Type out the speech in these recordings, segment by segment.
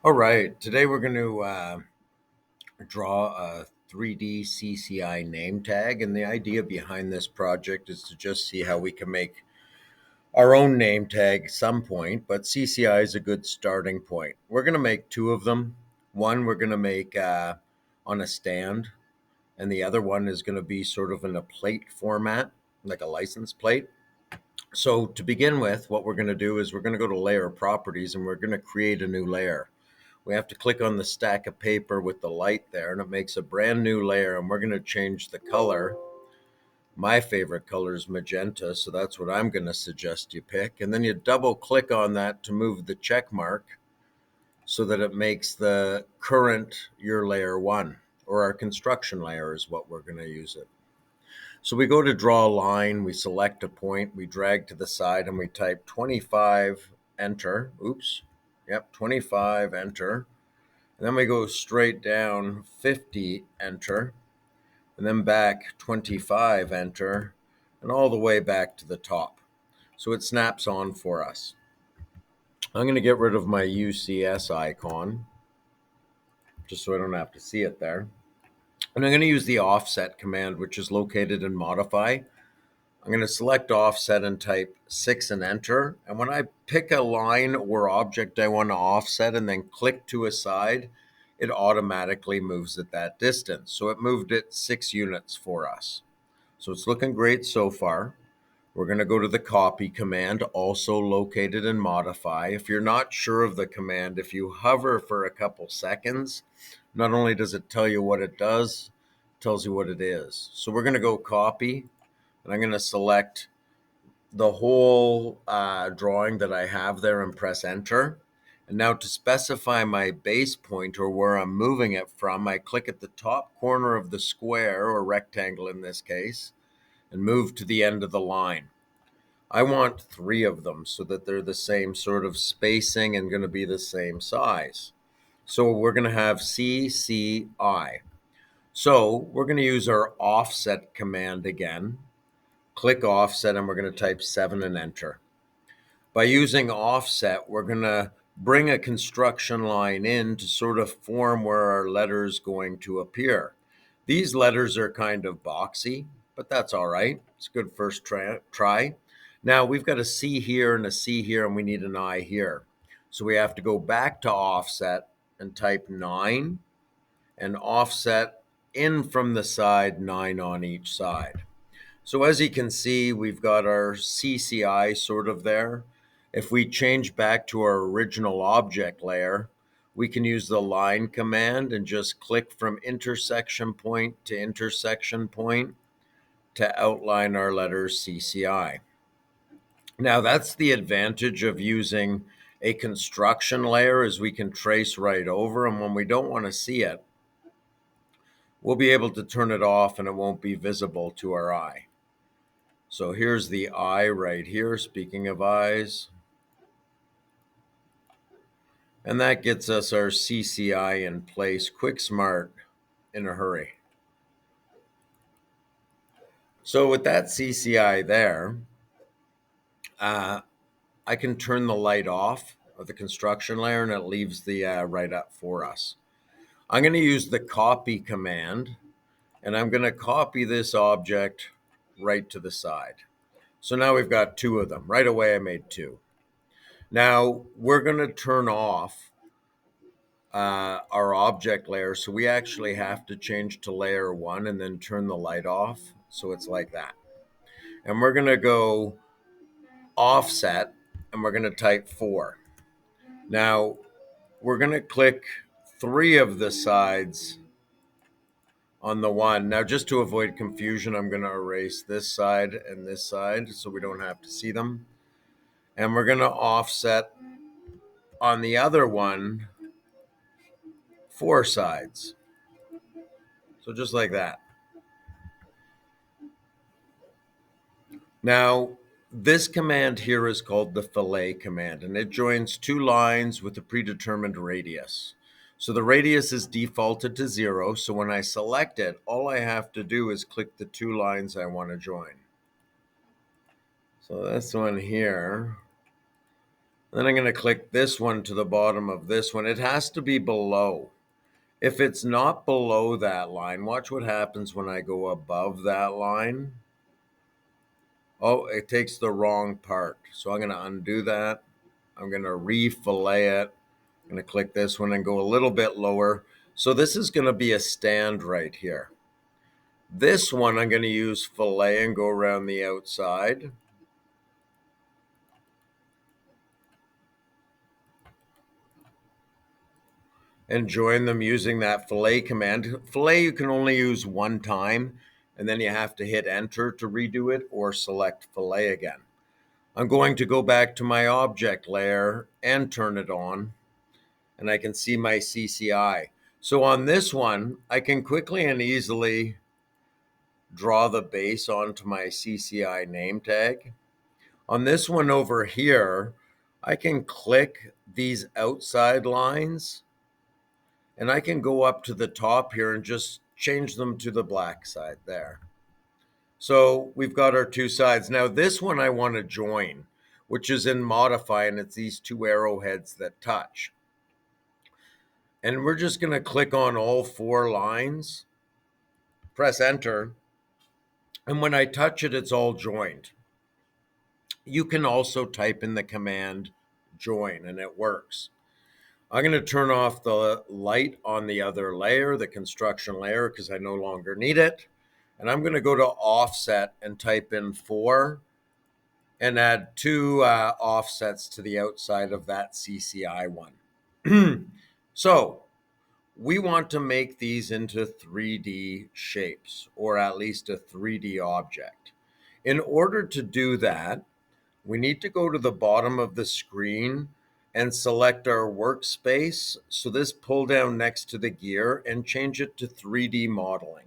All right, today we're going to draw a 3D CCI name tag, and the idea behind this project is to just see how we can make our own name tag at some point, but CCI is a good starting point. We're going to make two of them. One we're going to make on a stand, and the other one is going to be sort of in a plate format, like a license plate. So to begin with, what we're going to do is we're going to go to layer properties and we're going to create a new layer. We have to click on the stack of paper with the light there, and it makes a brand new layer, and we're going to change the color. My favorite color is magenta, so that's what I'm going to suggest you pick. And then you double click on that to move the check mark so that it makes the current your layer 1, or our construction layer is what we're going to use it. So we go to draw a line, we select a point, we drag to the side, and we type 25, enter. Oops. Yep, 25, enter. And then we go straight down 50, enter, and then back 25, enter, and all the way back to the top. So it snaps on for us. I'm going to get rid of my UCS icon, just so I don't have to see it there. And I'm going to use the offset command, which is located in modify. I'm going to select offset and type 6 and enter. And when I pick a line or object I want to offset and then click to a side, it automatically moves at that distance. So it moved it 6 units for us. So it's looking great so far. We're going to go to the copy command, also located in modify. If you're not sure of the command, if you hover for a couple seconds, not only does it tell you what it does, it tells you what it is. So we're going to go copy, and I'm going to select the whole drawing that I have there and press enter. And now to specify my base point, or where I'm moving it from, I click at the top corner of the square, or rectangle in this case, and move to the end of the line. I want 3 of them so that they're the same sort of spacing and going to be the same size. So we're going to have CCI. So we're going to use our offset command again. Click offset, and we're going to type 7 and enter. By using offset, we're going to bring a construction line in to sort of form where our letter's going to appear. These letters are kind of boxy, but that's all right. It's a good first try. Now we've got a C here and a C here, and we need an I here. So we have to go back to offset and type 9 and offset in from the side, 9 on each side. So as you can see, we've got our CCI sort of there. If we change back to our original object layer, we can use the line command and just click from intersection point to intersection point to outline our letters CCI. Now that's the advantage of using a construction layer, is we can trace right over, and when we don't want to see it, we'll be able to turn it off and it won't be visible to our eye. So here's the eye right here, speaking of eyes. And that gets us our CCI in place, quick, smart, in a hurry. So with that CCI there, I can turn the light off of the construction layer, and it leaves the right up for us. I'm going to use the copy command, and I'm going to copy this object right to the side. So now we've got 2 of them. Right away I made 2. Now we're going to turn off our object layer, so we actually have to change to layer 1 and then turn the light off. So it's like that. And we're going to go offset, and we're going to type 4. Now we're going to click 3 of the sides on the one. Now just to avoid confusion, I'm going to erase this side and this side so we don't have to see them. And we're going to offset on the other one 4 sides. So just like that. Now, this command here is called the fillet command, and it joins 2 lines with a predetermined radius. So the radius is defaulted to 0, so when I select it, all I have to do is click the 2 lines I want to join. So this one here, Then I'm going to click this one to the bottom of this one. It has to be below. If it's not below that line, watch what happens when I go above that line. Oh, it takes the wrong part. So I'm going to undo that. I'm going to refillet it. I'm going to click this one and go a little bit lower. So this is going to be a stand right here. This one I'm going to use fillet and go around the outside. And join them using that fillet command. Fillet you can only use one time, and then you have to hit enter to redo it or select fillet again. I'm going to go back to my object layer and turn it on, and I can see my CCI. So on this one, I can quickly and easily draw the base onto my CCI name tag. On this one over here, I can click these outside lines, and I can go up to the top here and just change them to the black side there. So we've got our two sides. Now this one I want to join, which is in modify, and it's these two arrowheads that touch. And we're just going to click on all four lines, press enter, and when I touch it, it's all joined. You can also type in the command join, and it works. I'm going to turn off the light on the other layer, the construction layer, because I no longer need it. And I'm going to go to offset and type in 4 and add 2 offsets to the outside of that CCI one. So we want to make these into 3D shapes, or at least a 3D object. In order to do that, we need to go to the bottom of the screen and select our workspace. So this pull down next to the gear and change it to 3D modeling.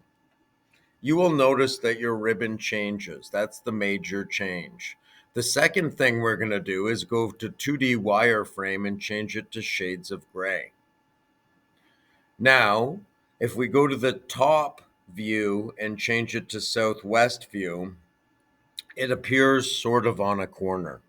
You will notice that your ribbon changes. That's the major change. The second thing we're going to do is go to 2D wireframe and change it to shades of gray. Now, if we go to the top view and change it to southwest view, it appears sort of on a corner.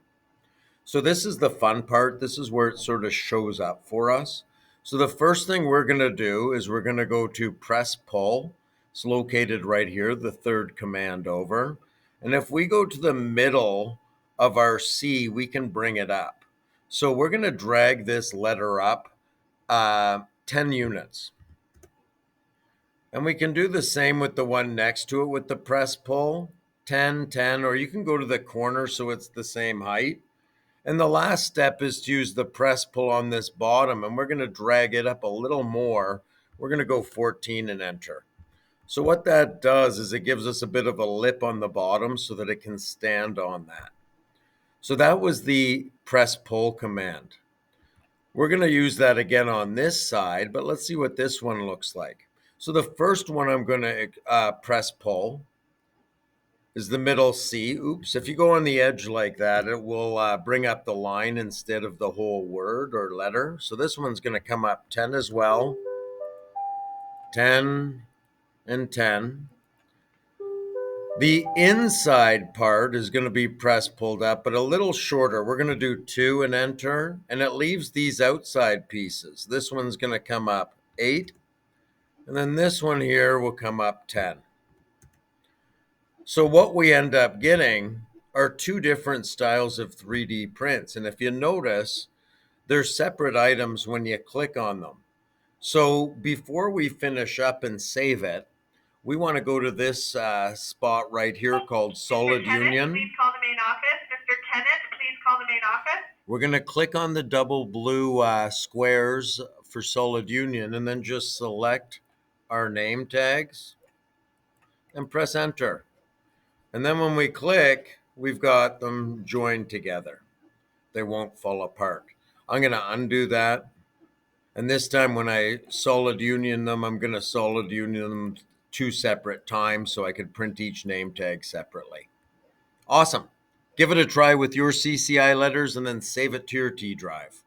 So this is the fun part. This is where it sort of shows up for us. So the first thing we're going to do is we're going to go to press pull. It's located right here, the third command over. And if we go to the middle of our C, we can bring it up. So we're going to drag this letter up 10 units. And we can do the same with the one next to it with the press pull, 10, 10, or you can go to the corner so it's the same height. And the last step is to use the press pull on this bottom, and we're going to drag it up a little more. We're going to go 14 and enter. So what that does is it gives us a bit of a lip on the bottom so that it can stand on that. So that was the press pull command. We're going to use that again on this side, but let's see what this one looks like. So the first one I'm going to press pull is the middle C. Oops, if you go on the edge like that, it will bring up the line instead of the whole word or letter. So this one's going to come up 10 as well. 10 and 10. The inside part is going to be press pulled up, but a little shorter. We're going to do 2 and enter, and it leaves these outside pieces. This one's going to come up 8, and then this one here will come up 10. So what we end up getting are two different styles of 3D prints. And if you notice, they're separate items when you click on them. So before we finish up and save it, we want to go to this spot right here called Solid Union. Please call the main office. Mr. Tennant, please call the main office. We're going to click on the double blue squares for Solid Union and then just select our name tags and press enter. And then when we click, we've got them joined together. They won't fall apart. I'm going to undo that. And this time when I solid union them, I'm going to solid union them 2 separate times so I could print each name tag separately. Awesome. Give it a try with your CCI letters and then save it to your T drive.